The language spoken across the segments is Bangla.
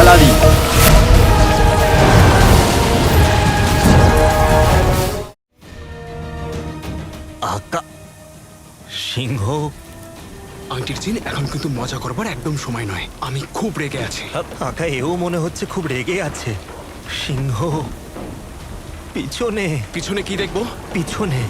আলাদি। আকা সিংহ। আংটির জিন, এখন কিন্তু মজা করবার একদম সময় নয়। আমি খুব রেগে আছি। আকা এও মনে হচ্ছে খুব রেগে আছে। সিংহ পিছনে পিছনে কি দেখবো? পিছনে।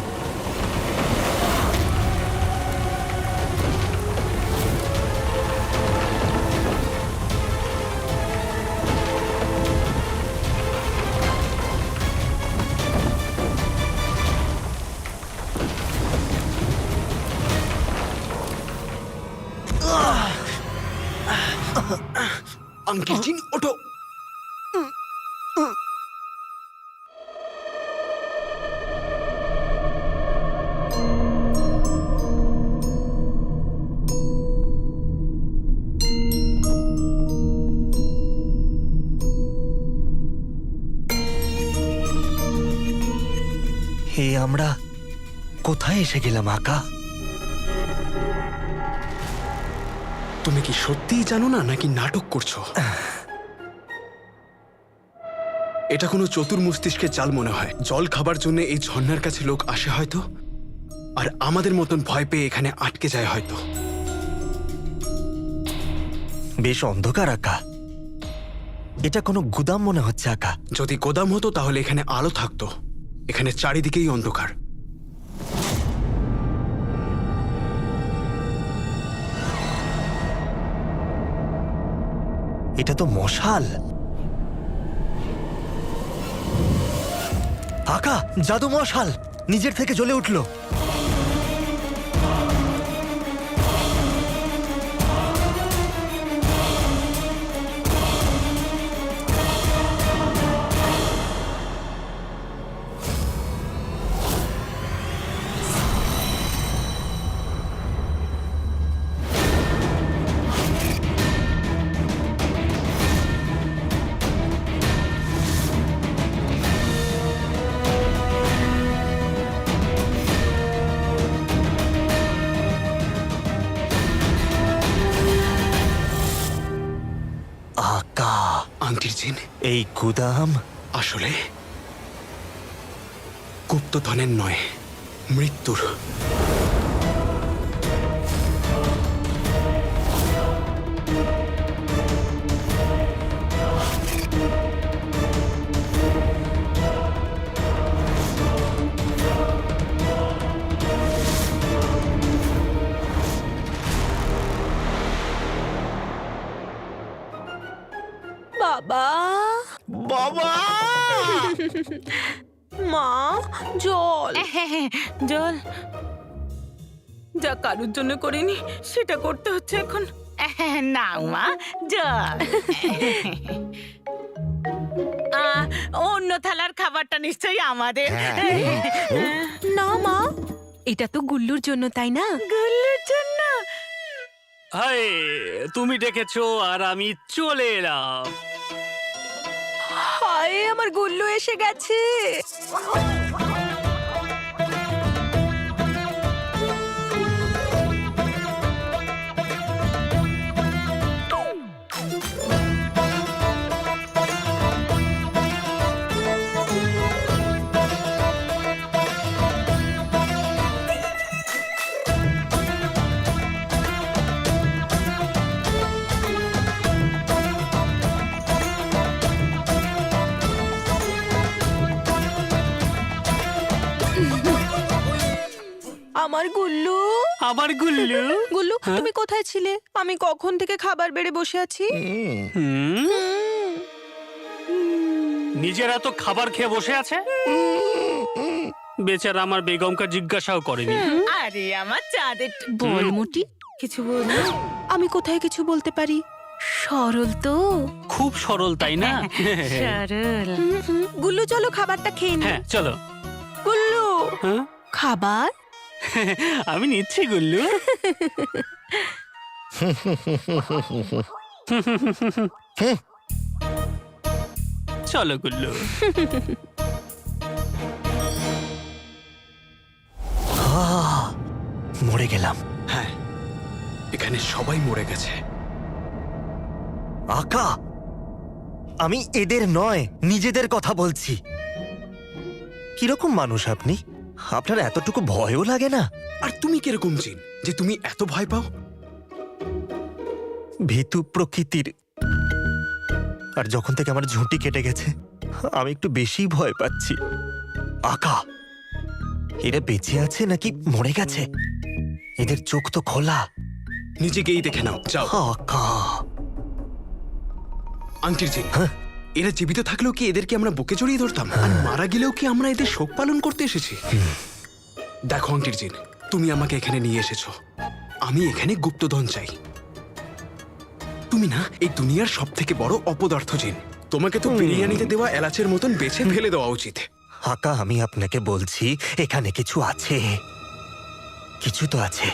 আংটির জিন, ওঠো। হে আমরা কোথায় এসে গেলাম আকা? তুমি কি সত্যিই জানো না নাকি নাটক করছো? এটা কোনো চতুর মস্তিষ্কের চাল মনে হয়। জল খাবার জন্য এই ঝর্ণার কাছে লোক আসে হয়তো, আর আমাদের মতন ভয় পেয়ে এখানে আটকে যায় হয়তো। বেশ অন্ধকার আকা। এটা কোনো গুদাম মনে হচ্ছে আকা। যদি গোদাম হতো তাহলে এখানে আলো থাকতো। এখানে চারিদিকেই অন্ধকার। এটা তো মশাল। আকা জাদু মশাল নিজের থেকে জ্বলে উঠলো। আকা আংটির জিন, এই গুদাম আসলে গুপ্তধনের নয়, মৃত্যুর। বাবা, বাবা মা, জল। জল যা কারুর জন্য করিনি সেটা করতে হচ্ছে এখন। নাও মা জল। অন্য থালার খাবারটা নিশ্চয়ই আমাদের। না মা, এটা তো গুল্লুর জন্য, তাই না? গুল্লুর জন্য। হাই, তুমি ডেকেছো আর আমি চলে এলাম। হায়, আমার গুল্লু এসে গেছে। আমার গুল্লু, আবার গুল্লু। গুল্লু তুমি কোথায় ছিলে? আমি কখন থেকে খাবার বেড়ে বসে আছি। নিজেরা তো খাবার খেয়ে বসে আছে। বেচারা আমার বেগমকে জিজ্ঞাসাও করেনি। আরে আমার চাঁদের বল মুটি, কিছু বল। আমি কোথায় কিছু বলতে পারি? সরল তো। খুব সরল, তাই না? সরল। গুল্লু চলো খাবারটা খেয়ে নি। হ্যাঁ চলো। গুল্লু, হ্যাঁ? খাবার। আমি নিচ্ছি গুল্লু। চলো গুল্লু। মরে গেলাম। হ্যাঁ, এখানে সবাই মরে গেছে। আকা আমি এদের নয়, নিজেদের কথা বলছি। কিরকম মানুষ আপনি? আপনার এতটুকু ভয়ও লাগে না? আর তুমি কিরকম জিন যে তুমি এত ভয় পাও? ভীতু প্রকৃতির। আর যখন থেকে আমার ঝুঁটি কেটে গেছে, আমি একটু বেশি ভয় পাচ্ছি। আকা, এরা বেঁচে আছে নাকি মরে গেছে? এদের চোখ তো খোলা। নিজেকেই দেখে নাও, যাও। আকা, আংটির জিন, হ্যাঁ? এরা জীবিত থাকলেও কি এদেরকে আমরা বুকে জড়িয়ে ধরতাম? আর মারা গেলেও কি আমরা এদের শোক পালন করতে এসেছি? দেখো আংটির জিন, তুমি আমাকে এখানে নিয়ে এসেছো। আমি এখানে গুপ্তধন চাই। তুমি না এই দুনিয়ার সব থেকে বড় অপদার্থ জিন। তোমাকে তো বিরিয়ানিতে দেওয়া এলাচের মতন বেছে ফেলে দেওয়া উচিত। আকা, আমি আপনাকে বলছি এখানে কিছু আছে। কিছু তো আছে।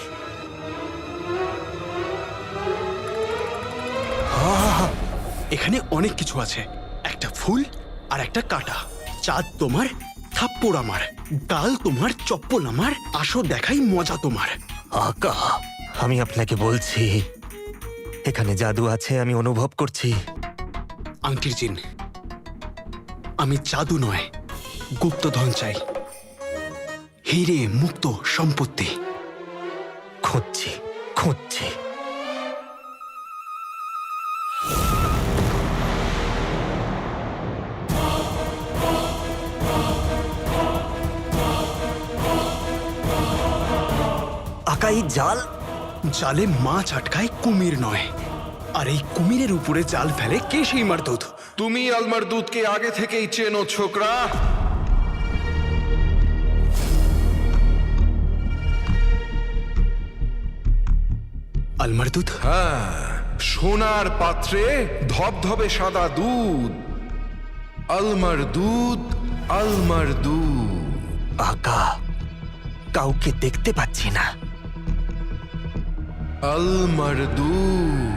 এখানে অনেক কিছু আছে। একটা ফুল আর একটা কাঁটা। চাঁদ তোমার, থাপ্পড় আমার। ডাল তোমার, চপ্পল আমার। আসো দেখাই মজা তোমার। আকা, আমি আপনাকে বলছি এখানে জাদু আছে, আমি অনুভব করছি। আংটির জিন, আমি জাদু নয়, গুপ্তধন চাই। হিরে, মুক্ত, সম্পত্তি। খুঁজছি, খুঁজছি। আকা, এই জাল? জালে মাছ আটকায়, কুমির নয়। আর এই কুমিরের উপরে জাল ফেলে কে সেই মারদুদ? তুমি আলমার দুধকে আগে থেকেই চেনো ছোকরা। আলমার দুধ? হ্যাঁ, সোনার পাত্রে ধবধবে সাদা দুধ। আলমার দুধ, আলমার দুধ। আকা, কাউকে দেখতে পাচ্ছি না। আলমার দুধ।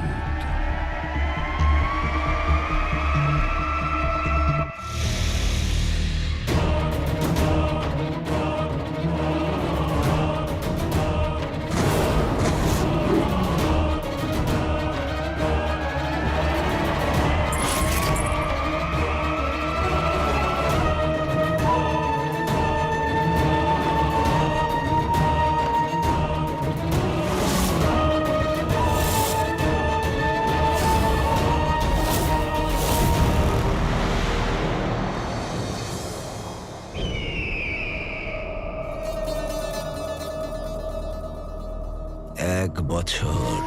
এক বছর,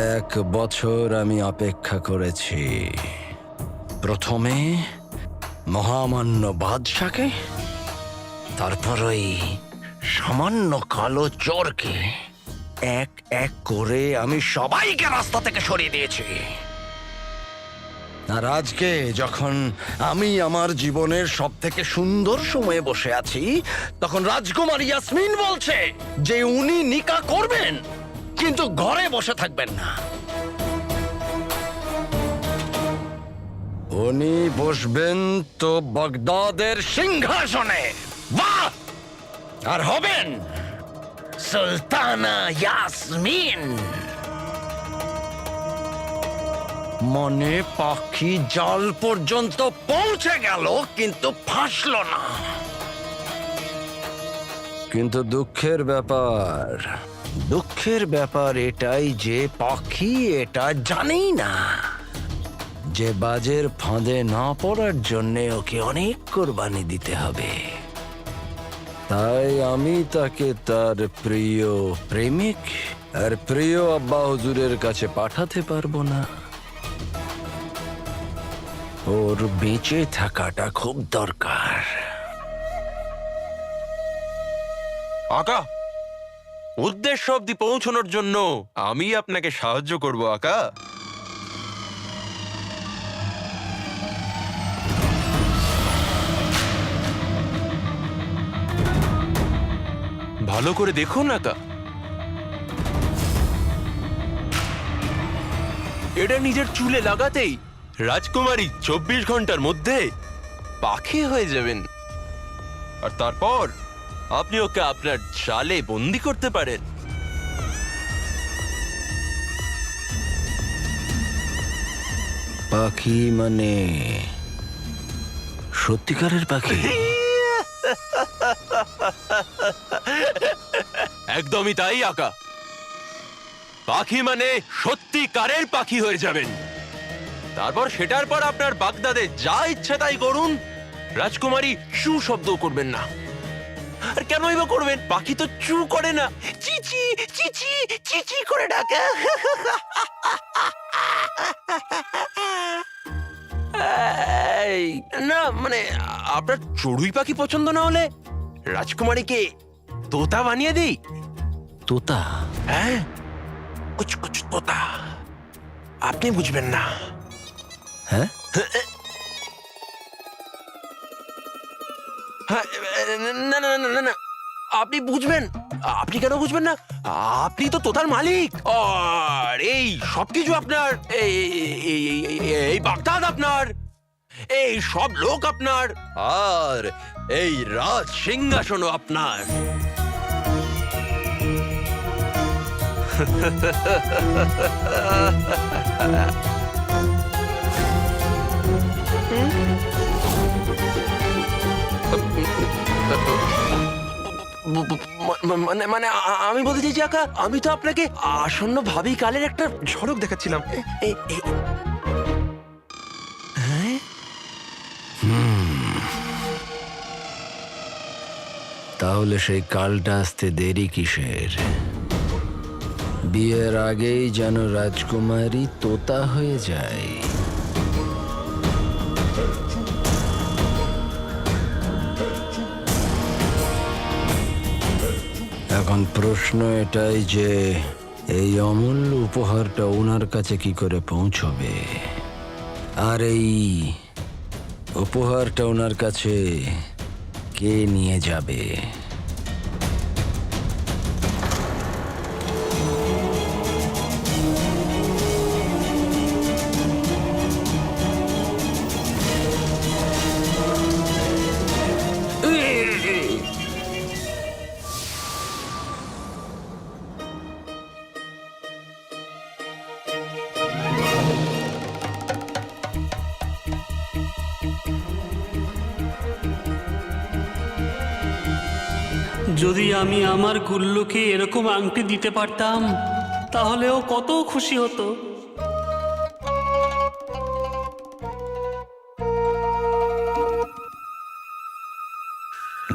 1 বছর আমি অপেক্ষা করেছি। প্রথমে মহামান্য বাদশাকে, তারপর ওই সামান্য কালো চোরকে। এক এক করে আমি সবাইকে রাস্তা থেকে সরিয়ে দিয়েছি। আর আজকে যখন আমি আমার জীবনের সব থেকে সুন্দর সময়ে বসে আছি, তখন রাজকুমারী ইয়াসমিন বলছে যে উনি নিকা করবেন, কিন্তু ঘরে বসে থাকবেন না। উনি বসবেন তো বাগদাদের সিংহাসনে। বাহ! আর হবেন সুলতানা ইয়াসমিন। মনে পাখি জাল পর্যন্ত পৌঁছে গেল, কিন্তু ফাঁসলো না। কিন্তু দুঃখের ব্যাপার এটাই যে পাখি এটা জানেই না যে বাজের ফাঁদে না পড়ার জন্য ওকে অনেক কোরবানি দিতে হবে। তাই আমি তাকে তার প্রিয় প্রেমিক আর প্রিয় আব্বা হুজুরের কাছে পাঠাতে পারবো না। ওর বেঁচে থাকাটা খুব দরকার। আকা, উদ্দেশ্য অব্দি পৌঁছানোর জন্য আমি আপনাকে সাহায্য করব আকা। ভালো করে দেখুন আকা। এটা নিজের চুলে লাগাতেই রাজকুমারী 24 ঘন্টার মধ্যে পাখি হয়ে যাবেন। আর তারপর আপনি ওকে আপনার জালে বন্দি করতে পারেন। পাখি মানে সত্যিকারের পাখি? একদমই তাই আকা। পাখি মানে সত্যিকারের পাখি হয়ে যাবেন। তারপর সেটার পর আপনার বাগদাদে যা ইচ্ছা তাই করুন। রাজকুমারী চু শব্দ করবেন না। আর কেনই বা করবেন? পাখি তো চু করে না, চিচি চিচি চিচি করে ডাকে। এই, না মানে আপনার চড়ুই পাখি পছন্দ না হলে রাজকুমারীকে তোতা বানিয়ে দিই। তোতা? হ্যাঁ, কুচ কুচ তোতা। আপনি বুঝবেন না। হ্যাঁ, হ্যাঁ, না না না না না, আপনি বুঝবেন। আপনি কেন বুঝবেন না? আপনি তো তোতার মালিক। আর এই সবকিছু আপনার, এই বাগদাদ আপনার, এই সব লোক আপনার, আর এই রাজ সিংহাসনও আপনার। মানে মানে আমি বলতে চাইছি আকা, আমি তো আপনাকে আসন্ন ভাবি কালের একটা ঝলক দেখাচ্ছিলাম। তাহলে সেই কালটা আসতে দেরি কিসের? বিয়ের আগেই যেন রাজকুমারী তোতা হয়ে যায়। এখন প্রশ্ন এটাই যে এই অমূল্য উপহারটা ওনার কাছে কি করে পৌঁছবে, আর এই উপহারটা ওনার কাছে কে নিয়ে যাবে? যদি আমি আমার গুল্লুকে এরকম আংটি দিতে পারতাম তাহলে ও কত খুশি হতো।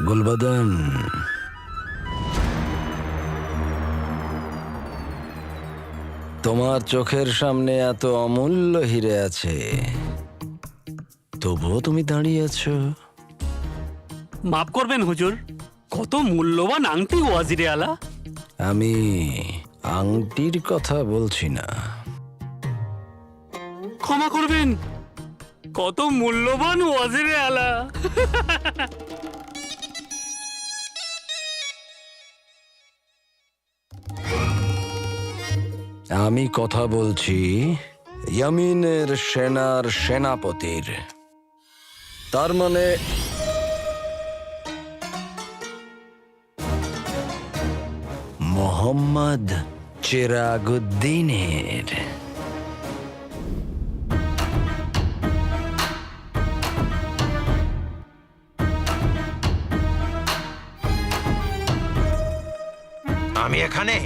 গুলবদন, তোমার চোখের সামনে এত অমূল্য হিরে আছে, তবুও তুমি দাঁড়িয়ে আছো। মাফ করবেন হুজুর, কত মূল্যবান আংটি ওয়াজিরে আলা। আমি আংটির কথা বলছি না। ক্ষমা করবেন, কত মূল্যবান ওয়াজিরে আলা। আমি কথা বলছি ইয়ামিনের সেনার সেনাপতির। তার মানে মোহাম্মদ চিরাগুদ্দিনের। আমি এখানে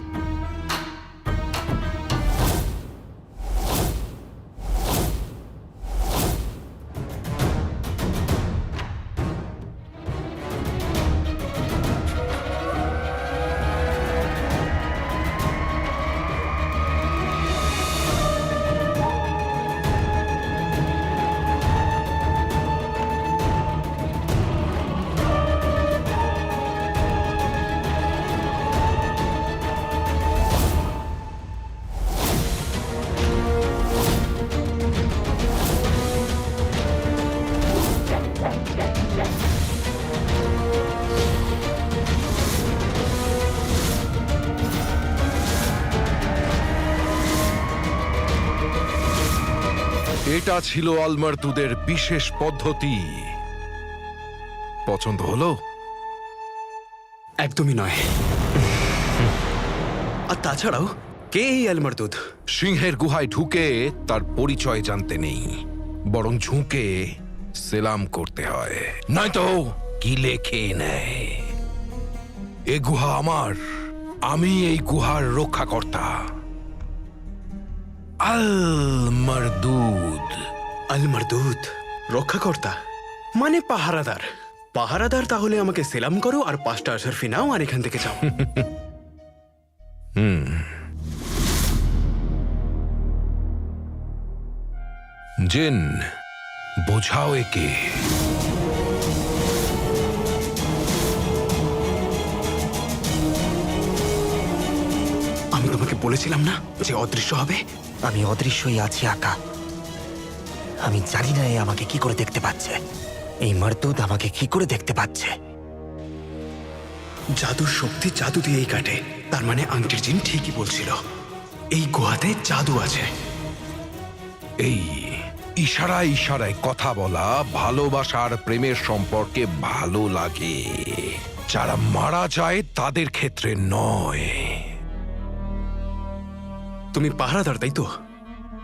এটা ছিল আলমারদুদের বিশেষ পদ্ধতি। পছন্দ হলো? একদমই নয়। আর তাছাড়াও কে এই আলমারদুদ? সিংহের গুহায় ঢুকে তার পরিচয় জানতে নেই, বরং ঝুঁকে সেলাম করতে হয়, নয়তো কিলে খেয়ে নেয়। এ গুহা আমার, আমি এই গুহার রক্ষাকর্তা আলমারদুদ। আলমারদুদ রক্ষাকর্তা মানে পাহারাদার। পাহারাদার তাহলে আমাকে সেলাম করো আর 5টা আশারফি নাও আর এখান থেকে যাও। জিন, বোঝাও একে। আমি তোমাকে বলেছিলাম না যে অদৃশ্য হবে? আমি অদৃশ্যই আছি আকা। আমি জানি না এ আমাকে কি করে দেখতে পাচ্ছে, এই মারদুদ আমাকে কি করে দেখতে পাচ্ছে। জাদুর শক্তি জাদু দিয়েই কাটে। তার মানে আংটির জিন ঠিকই বলছিল, এই গুহাতে জাদু আছে। এই ইশারায় ইশারায় কথা বলা ভালোবাসার প্রেমের সম্পর্কে ভালো লাগে, যারা মারা যায় তাদের ক্ষেত্রে নয়। তুমি পাহারাদার, তাই তো?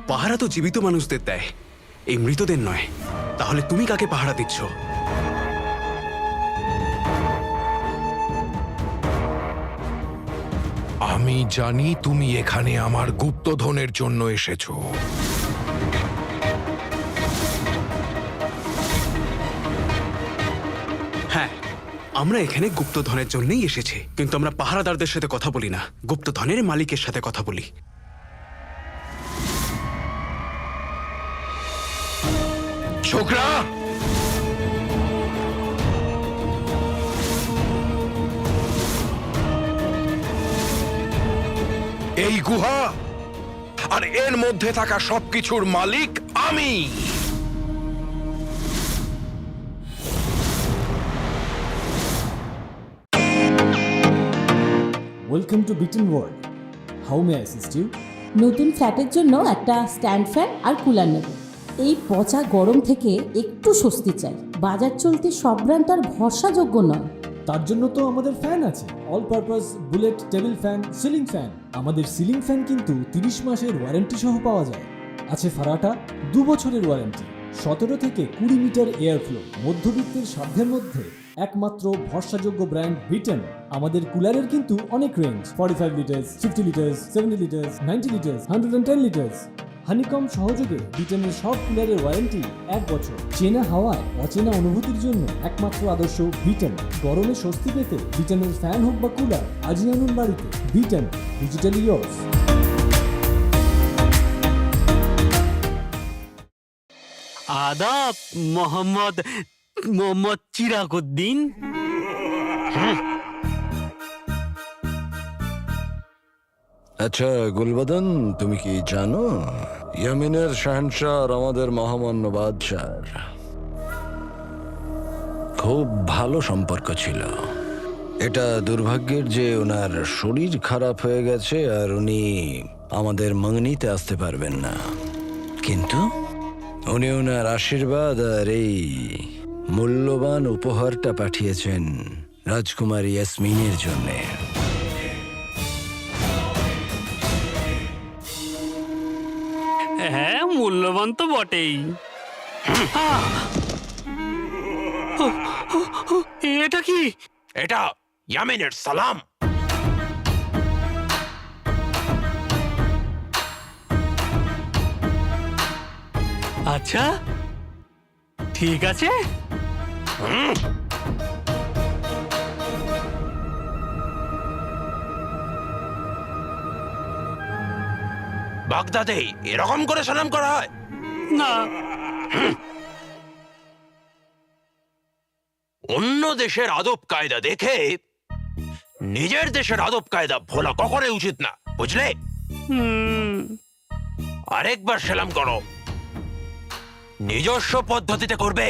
পাহারা তো জীবিত মানুষদের দেয়, এই মৃতদের নয়। তাহলে তুমি কাকে পাহারা দিচ্ছ? আমি জানি তুমি এখানে আমার গুপ্তধনের জন্য এসেছো। হ্যাঁ, আমরা এখানে গুপ্তধনের জন্যই এসেছি, কিন্তু আমরা পাহারাদারদের সাথে কথা বলি না, গুপ্তধনের মালিকের সাথে কথা বলি। ছোকরা, এই গুহা আর এর মধ্যে থাকা সবকিছুর মালিক আমি। ওয়েলকাম টু বিটেন world. How may assist you? নতুন ফ্ল্যাটের জন্য একটা স্ট্যান্ড ফ্যান আর কুলার নেব। এই পচা গরম থেকে একটু স্বস্তি চাই। বাজার চলতে সব ব্র্যান্ড আর ভরসাযোগ্য নয়। তার জন্য তো আমাদের ফ্যান আছে, all purpose bullet table fan, ceiling fan. আমাদের সিলিং ফ্যান কিন্তু 30 মাসের ওয়ারেন্টি সহ পাওয়া যায়। আছে ফারাটা 2 বছরের ওয়ারেন্টি, 17 থেকে 20 মিটার এয়ার ফ্লো। মধ্যবিত্তের সাধ্যের মধ্যে একমাত্র ভরসাযোগ্য ব্র্যান্ড বিটেন। আমাদের কুলারের কিন্তু অনেক range, 45 litres, 50 litres, 70 litres, 90 litres, 110 litres. Honeycomb সহযোগে বিটেনের সব কুলারের ওয়ারেন্টি 1 বছর। চেনা হাওয়ায় অচেনা অনুভূতির জন্য একমাত্র আদর্শ বিটেন। গরমে স্বস্তি পেতে বিটেনের ফ্যান হোক বা কুলার, আজই আনুন বাড়িতে। Beaten, digitally years. আদাব মোহাম্মদ চিরাগুদ্দিন। আচ্ছা গুলবদন, তুমি কি জানো ইয়ামিনের শাহনশাহ আর আমাদের মহামান্য বাদশাহ খুব ভালো সম্পর্ক ছিল। এটা দুর্ভাগ্যের যে ওনার শরীর খারাপ হয়ে গেছে আর উনি আমাদের মঙ্গনিতে আসতে পারবেন না, কিন্তু উনি ওনার আশীর্বাদ আর এই মূল্যবান উপহারটা পাঠিয়েছেন রাজকুমারী ইয়াসমিনের জন্যে। হ্যাঁ, মূল্যবান তো বটেই। এটা কি? এটা ইয়ামিনের সালাম। আচ্ছা, ঠিক আছে। বাগদাদে এরকম করে সালাম করা হয় না, অন্য দেশের আদব কায়দা দেখে নিজের দেশের আদব কায়দা ভোলা কখনোই উচিত না, বুঝলে? আরেকবার সালাম করো, নিজস্ব পদ্ধতিতে করবে।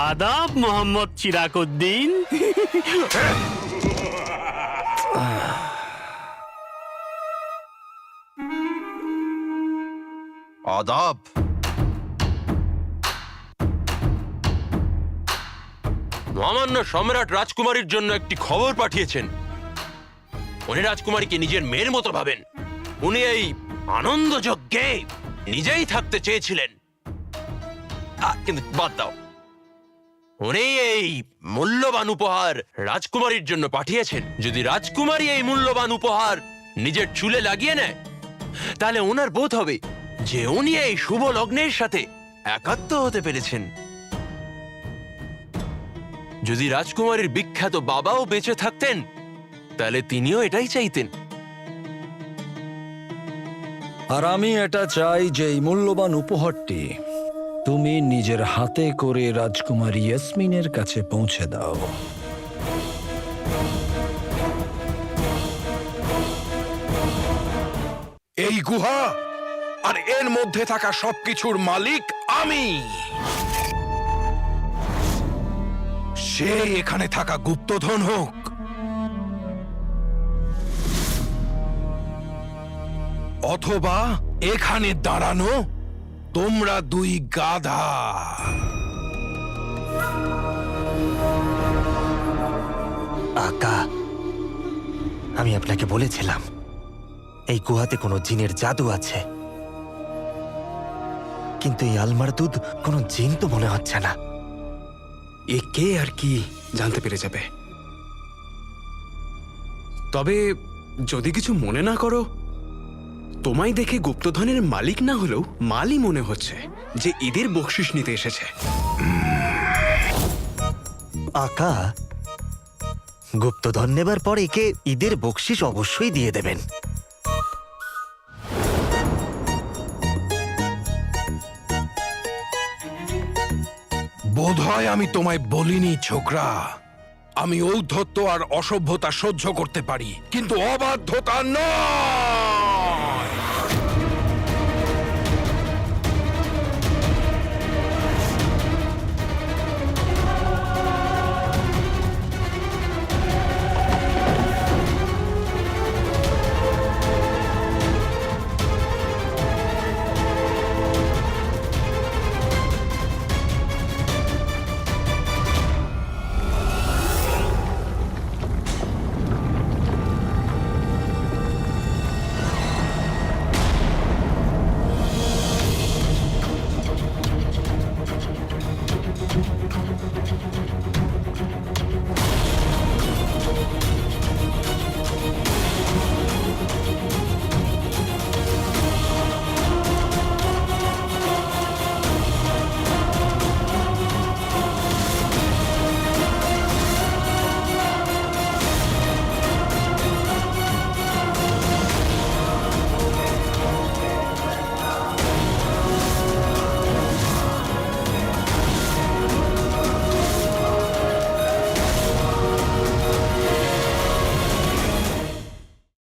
আদাব মোহাম্মদ চিরাগুদ্দিন। আদাব। মহামান্য সম্রাট রাজকুমারীর জন্য একটি খবর পাঠিয়েছেন। উনি রাজকুমারীকে নিজের মেয়ের মতো ভাবেন। উনি এই আনন্দ যজ্ঞে নিজেই থাকতে চেয়েছিলেন, কিন্তু বাদ দাও। উনি এই মূল্যবান উপহার রাজকুমারীর জন্য পাঠিয়েছেন। যদি রাজকুমারী এই মূল্যবান উপহার নিজের চুলে লাগিয়ে নেয়, তাহলে ওনার বোধ হবে যে উনি এই শুভ লগ্নের সাথে একাত্ম হতে পেরেছেন। যদি রাজকুমারীর বিখ্যাত বাবাও বেঁচে থাকতেন, তাহলে তিনিও এটাই চাইতেন। আর আমি এটা চাই যে এই মূল্যবান উপহারটি তুমি নিজের হাতে করে রাজকুমারী ইয়াসমিনের কাছে পৌঁছে দাও। এই গুহা আর এর মধ্যে থাকা সবকিছুর মালিক আমি। সে এখানে থাকা গুপ্তধন হোক, অথবা এখানে দাঁড়ানো তোমরা দুই গাধা। আকা, আমি আপনাকে বলেছিলাম এই গুহাতে কোনো জিনের জাদু আছে, কিন্তু এই আলমার দুধ কোনো জিন তো মনে হচ্ছে না। এ কে আর কি জানতে পেরে যাবে। তবে যদি কিছু মনে না করো, তোমায় দেখে গুপ্তধনের মালিক না হলেও মালই মনে হচ্ছে, যে ঈদের বকশিস নিতে এসেছে। আকা, গুপ্তধন নেবার পর একে ঈদের বকশিস অবশ্যই দিয়ে দেবেন। বোধহয় আমি তোমায় বলিনি ছোকরা, আমি ঔদ্ধত্য আর অসভ্যতা সহ্য করতে পারি, কিন্তু অবাধ্যতা নয়।